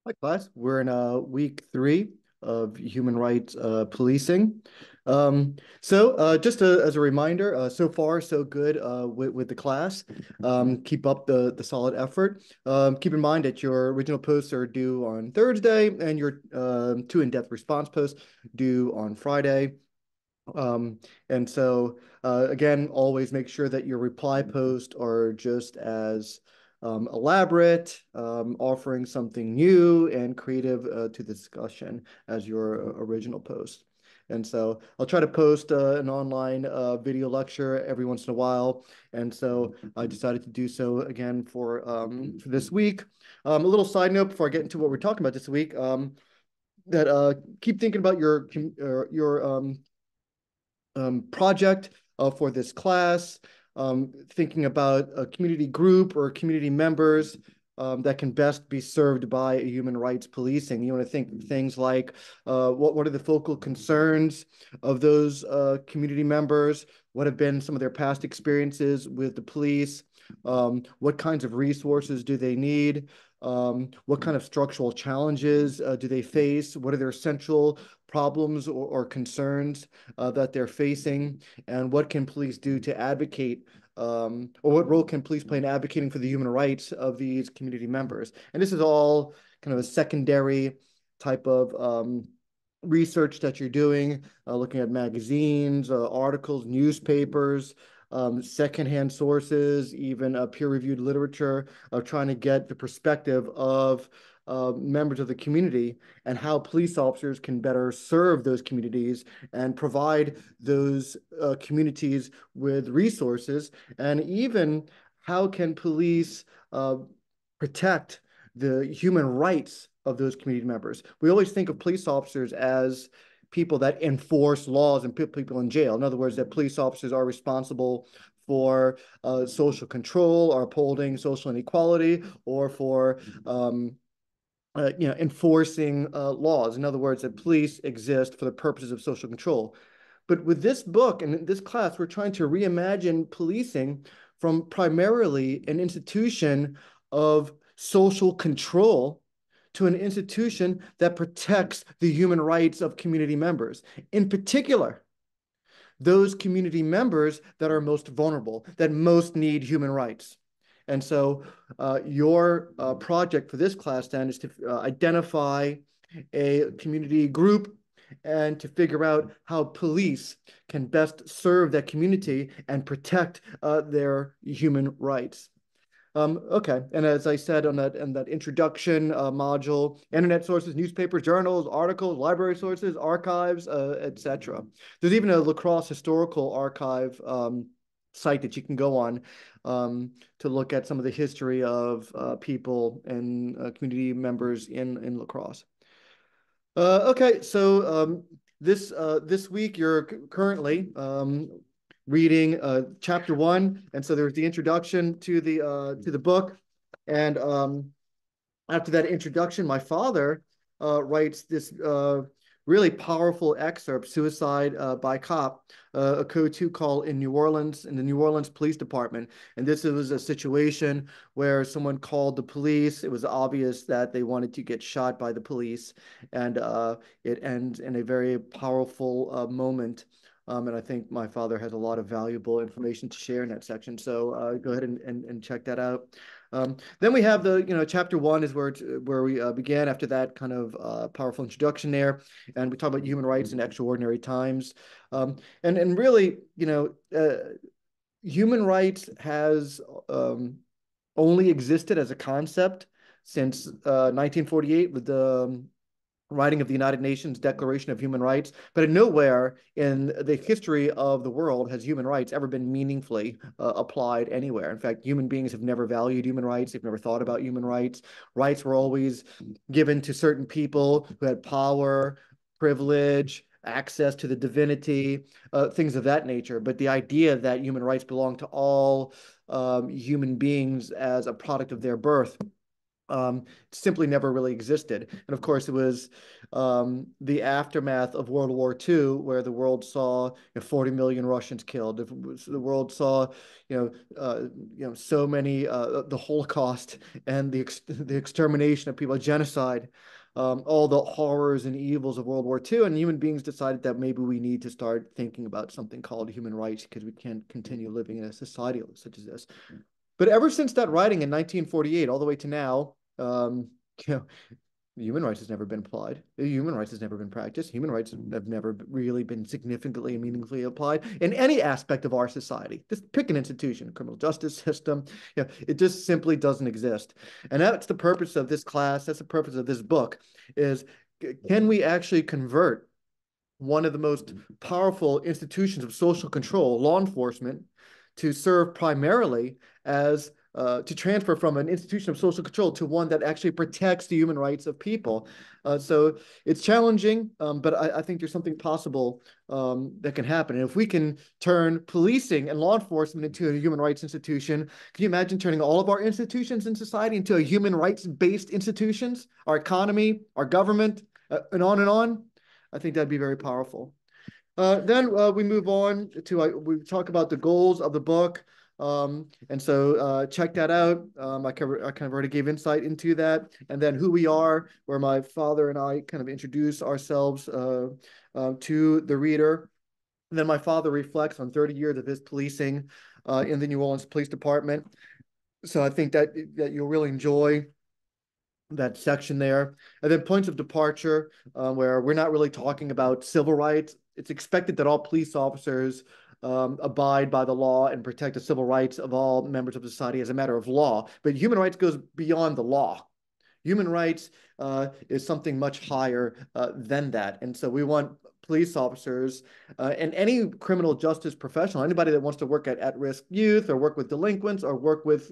Hi, class. We're in week 3 of human rights policing. Just as a reminder, so far so good with the class. Keep up the solid effort. Keep in mind that your original posts are due on Thursday, and your two in-depth response posts due on Friday. Um, again, always make sure that your reply posts are just as elaborate, offering something new and creative to the discussion as your original post. And so I'll try to post an online video lecture every once in a while. And so I decided to do so again for this week. A little side note before I get into what we're talking about this week, that keep thinking about your project for this class, thinking about a community group or community members that can best be served by human rights policing. You want to think things like what are the focal concerns of those community members? What have been some of their past experiences with the police? What kinds of resources do they need? What kind of structural challenges do they face? What are their central problems or concerns that they're facing, and what can police do to advocate, or what role can police play in advocating for the human rights of these community members? And this is all kind of a secondary type of research that you're doing, looking at magazines, articles, newspapers, secondhand sources, even peer-reviewed literature, of trying to get the perspective of members of the community and how police officers can better serve those communities and provide those communities with resources, and even how can police protect the human rights of those community members. We always think of police officers as people that enforce laws and put people in jail. In other words, that police officers are responsible for social control or upholding social inequality, or for enforcing laws. In other words, that police exist for the purposes of social control. But with this book and this class, we're trying to reimagine policing from primarily an institution of social control to an institution that protects the human rights of community members. In particular, those community members that are most vulnerable, that most need human rights. And so your project for this class then is to identify a community group and to figure out how police can best serve that community and protect their human rights. Okay, and as I said on that introduction module, internet sources, newspapers, journals, articles, library sources, archives, etc. There's even a lacrosse historical archive site that you can go on to look at some of the history of people and community members in lacrosse. Okay, so this week you're currently reading chapter 1, and so there's the introduction to the book, and after that introduction, my father writes this really powerful excerpt, "Suicide by Cop," a code 2 call in New Orleans, in the New Orleans Police Department. And this was a situation where someone called the police. It was obvious that they wanted to get shot by the police, and it ends in a very powerful moment. And I think my father has a lot of valuable information to share in that section. So go ahead and check that out. Then we have chapter 1 is where we began after that kind of powerful introduction there. And we talk about human rights in extraordinary times. And really, human rights has only existed as a concept since 1948 with the writing of the United Nations Declaration of Human Rights, but nowhere in the history of the world has human rights ever been meaningfully applied anywhere. In fact, human beings have never valued human rights. They've never thought about human rights. Rights were always given to certain people who had power, privilege, access to the divinity, things of that nature. But the idea that human rights belong to all human beings as a product of their birth simply never really existed. And of course, it was the aftermath of World War II, where the world saw 40 million Russians killed. The world saw, so many the Holocaust and the extermination of people, genocide. All the horrors and evils of World War II, and human beings decided that maybe we need to start thinking about something called human rights because we can't continue living in a society such as this. But ever since that writing in 1948, all the way to now, you know, human rights has never been applied. Human rights has never been practiced. Human rights have never really been significantly and meaningfully applied in any aspect of our society. Just pick an institution, criminal justice system. It just simply doesn't exist. And that's the purpose of this class. That's the purpose of this book is, can we actually convert one of the most powerful institutions of social control, law enforcement, to serve primarily as to transfer from an institution of social control to one that actually protects the human rights of people. So it's challenging, but I think there's something possible that can happen. And if we can turn policing and law enforcement into a human rights institution, can you imagine turning all of our institutions in society into a human rights-based institutions, our economy, our government, and on and on? I think that'd be very powerful. Then we move on to, we talk about the goals of the book. And so check that out. I kind of already gave insight into that. And then who we are, where my father and I kind of introduce ourselves to the reader. And then my father reflects on 30 years of his policing in the New Orleans Police Department. So I think that you'll really enjoy that section there. And then points of departure, where we're not really talking about civil rights. It's expected that all police officers abide by the law and protect the civil rights of all members of society as a matter of law. But human rights goes beyond the law. Human rights is something much higher than that. And so we want police officers and any criminal justice professional, anybody that wants to work at-risk youth or work with delinquents or work with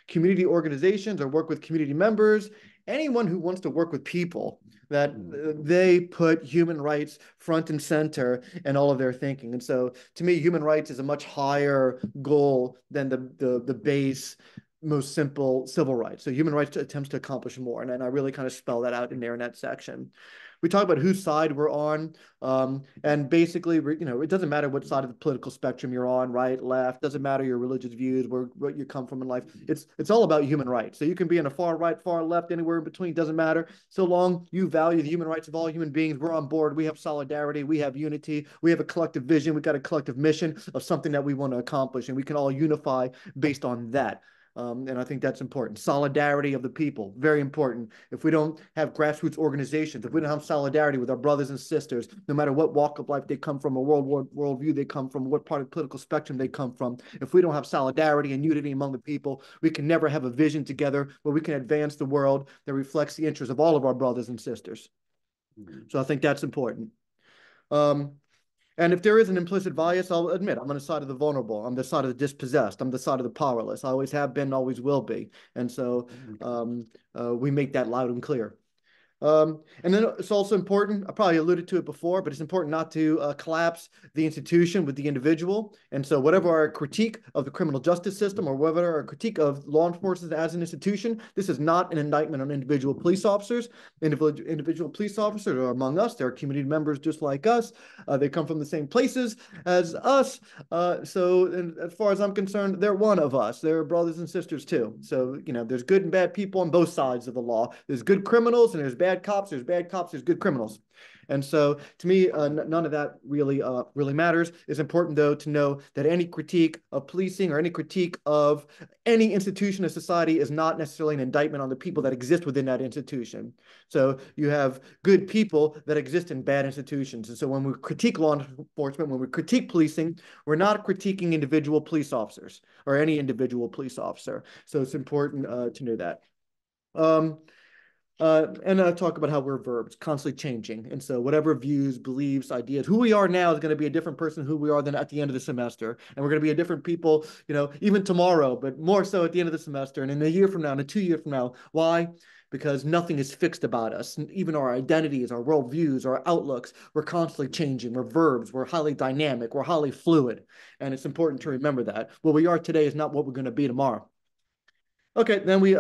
community organizations or work with community members, anyone who wants to work with people, that they put human rights front and center in all of their thinking. And so to me, human rights is a much higher goal than the base, most simple civil rights. So human rights attempts to accomplish more. And I really kind of spell that out in there in that section. We talk about whose side we're on. And basically, it doesn't matter what side of the political spectrum you're on, right, left, doesn't matter your religious views, where you come from in life. It's all about human rights. So you can be in a far right, far left, anywhere in between, doesn't matter. So long you value the human rights of all human beings, we're on board. We have solidarity, we have unity, we have a collective vision, we've got a collective mission of something that we want to accomplish, and we can all unify based on that. And I think that's important. Solidarity of the people, very important. If we don't have grassroots organizations, if we don't have solidarity with our brothers and sisters, no matter what walk of life they come from, or worldview they come from, what part of the political spectrum they come from, if we don't have solidarity and unity among the people, we can never have a vision together where we can advance the world that reflects the interests of all of our brothers and sisters. So I think that's important. And if there is an implicit bias, I'll admit I'm on the side of the vulnerable. I'm the side of the dispossessed. I'm the side of the powerless. I always have been, always will be. And so we make that loud and clear. And then it's also important, I probably alluded to it before, but it's important not to collapse the institution with the individual. And so whatever our critique of the criminal justice system or whatever our critique of law enforcement as an institution, this is not an indictment on individual police officers. Individual police officers are among us. They're community members just like us. They come from the same places as us. So as far as I'm concerned, they're one of us. They're brothers and sisters too. So, there's good and bad people on both sides of the law. There's good criminals and there's bad cops, there's bad cops, there's good criminals. And so to me, none of that really matters. It's important, though, to know that any critique of policing or any critique of any institution of society is not necessarily an indictment on the people that exist within that institution. So you have good people that exist in bad institutions. And so when we critique law enforcement, when we critique policing, we're not critiquing individual police officers or any individual police officer. So it's important to know that. And I talk about how we're verbs, constantly changing. And so whatever views, beliefs, ideas, who we are now is going to be a different person who we are than at the end of the semester. And we're going to be a different people, even tomorrow, but more so at the end of the semester and in a year from now and 2 years from now. Why? Because nothing is fixed about us. And even our identities, our worldviews, our outlooks, we're constantly changing. We're verbs. We're highly dynamic. We're highly fluid. And it's important to remember that. What we are today is not what we're going to be tomorrow. Okay, then we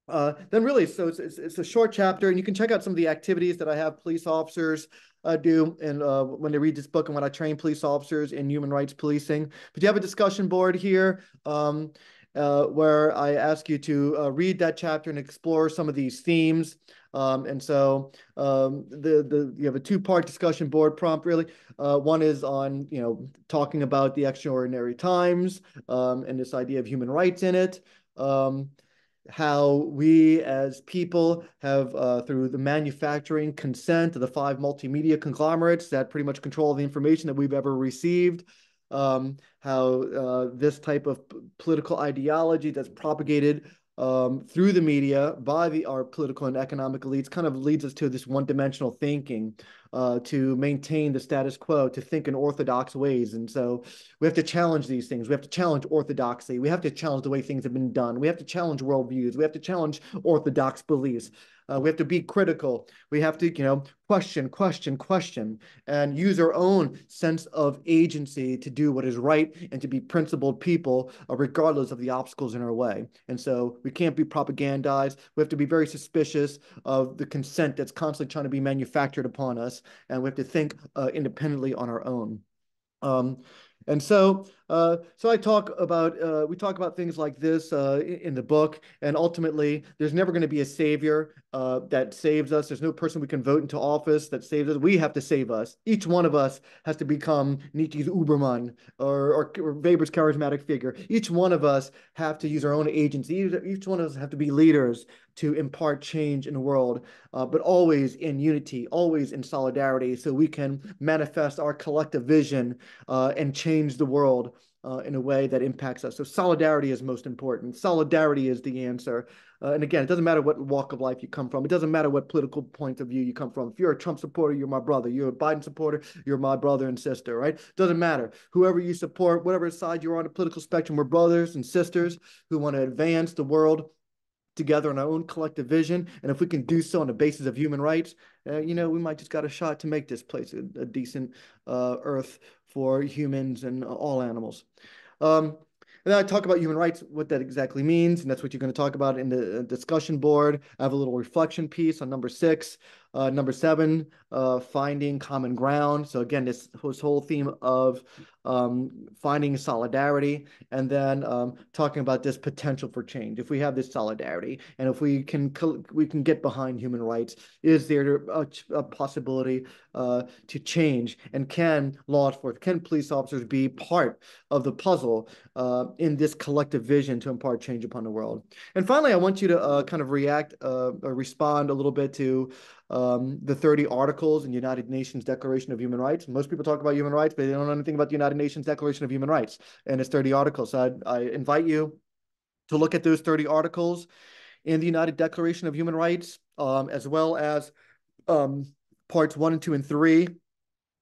then really, so it's a short chapter, and you can check out some of the activities that I have police officers do, and when they read this book, and when I train police officers in human rights policing. But you have a discussion board here, where I ask you to read that chapter and explore some of these themes. And so the you have a two-part discussion board prompt really. One is on talking about the extraordinary times, and this idea of human rights in it. How we as people have, through the manufacturing consent of the five multimedia conglomerates that pretty much control the information that we've ever received, how this type of political ideology that's propagated through the media by our political and economic elites kind of leads us to this one-dimensional thinking, to maintain the status quo, to think in orthodox ways. And so we have to challenge these things. We have to challenge orthodoxy. We have to challenge the way things have been done. We have to challenge worldviews. We have to challenge orthodox beliefs. We have to be critical. We have to, question, and use our own sense of agency to do what is right and to be principled people, regardless of the obstacles in our way. And so we can't be propagandized. We have to be very suspicious of the consent that's constantly trying to be manufactured upon us, and we have to think independently on our own. Um, and so, we talk about things like this in the book, and ultimately, there's never going to be a savior that saves us. There's no person we can vote into office that saves us. We have to save us. Each one of us has to become Nietzsche's Uberman or Weber's charismatic figure. Each one of us have to use our own agency. Each one of us have to be leaders to impart change in the world, but always in unity, always in solidarity, so we can manifest our collective vision and change the world in a way that impacts us. So solidarity is most important. Solidarity is the answer. And again, it doesn't matter what walk of life you come from. It doesn't matter what political point of view you come from. If you're a Trump supporter, you're my brother. You're a Biden supporter, you're my brother and sister, right? Doesn't matter. Whoever you support, whatever side you're on the political spectrum, we're brothers and sisters who want to advance the world together in our own collective vision. And if we can do so on the basis of human rights, we might just got a shot to make this place a decent earth for humans and all animals. And then I talk about human rights, what that exactly means, and that's what you're going to talk about in the discussion board. I have a little reflection piece on number 6. Number 7, finding common ground. So again, this whole theme of finding solidarity, and then talking about this potential for change. If we have this solidarity, and if we can get behind human rights, is there a possibility to change? And can law enforcement, can police officers be part of the puzzle in this collective vision to impart change upon the world? And finally, I want you to kind of respond a little bit to the 30 articles in the United Nations Declaration of Human Rights. Most people talk about human rights, but they don't know anything about the United Nations Declaration of Human Rights and its 30 articles. So I invite you to look at those 30 articles in the United Declaration of Human Rights, as well as parts 1 and 2 and 3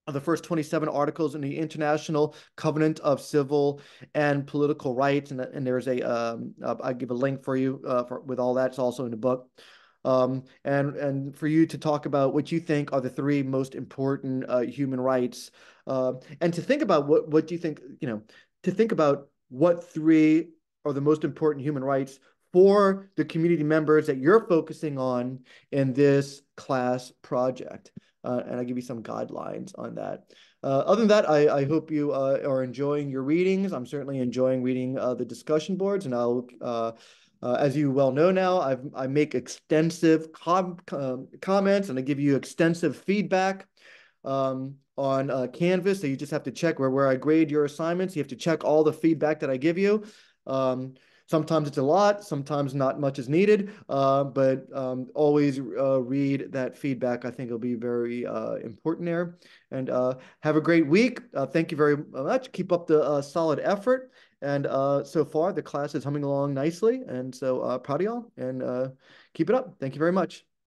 of the first 27 articles in the International Covenant of Civil and Political Rights. And there's I give a link for you with all that's also in the book. And for you to talk about what you think are the 3 most important human rights, and to think about what do you think, to think about what 3 are the most important human rights for the community members that you're focusing on in this class project. And I'll give you some guidelines on that. Other than that, I hope you are enjoying your readings. I'm certainly enjoying reading the discussion boards, and I'll as you well know now, I make extensive comments, and I give you extensive feedback on Canvas. So you just have to check where I grade your assignments. You have to check all the feedback that I give you. Sometimes it's a lot, sometimes not much is needed, but always read that feedback. I think it'll be very important there. And have a great week. Thank you very much. Keep up the solid effort. And so far, the class is humming along nicely. And so proud of y'all, and keep it up. Thank you very much.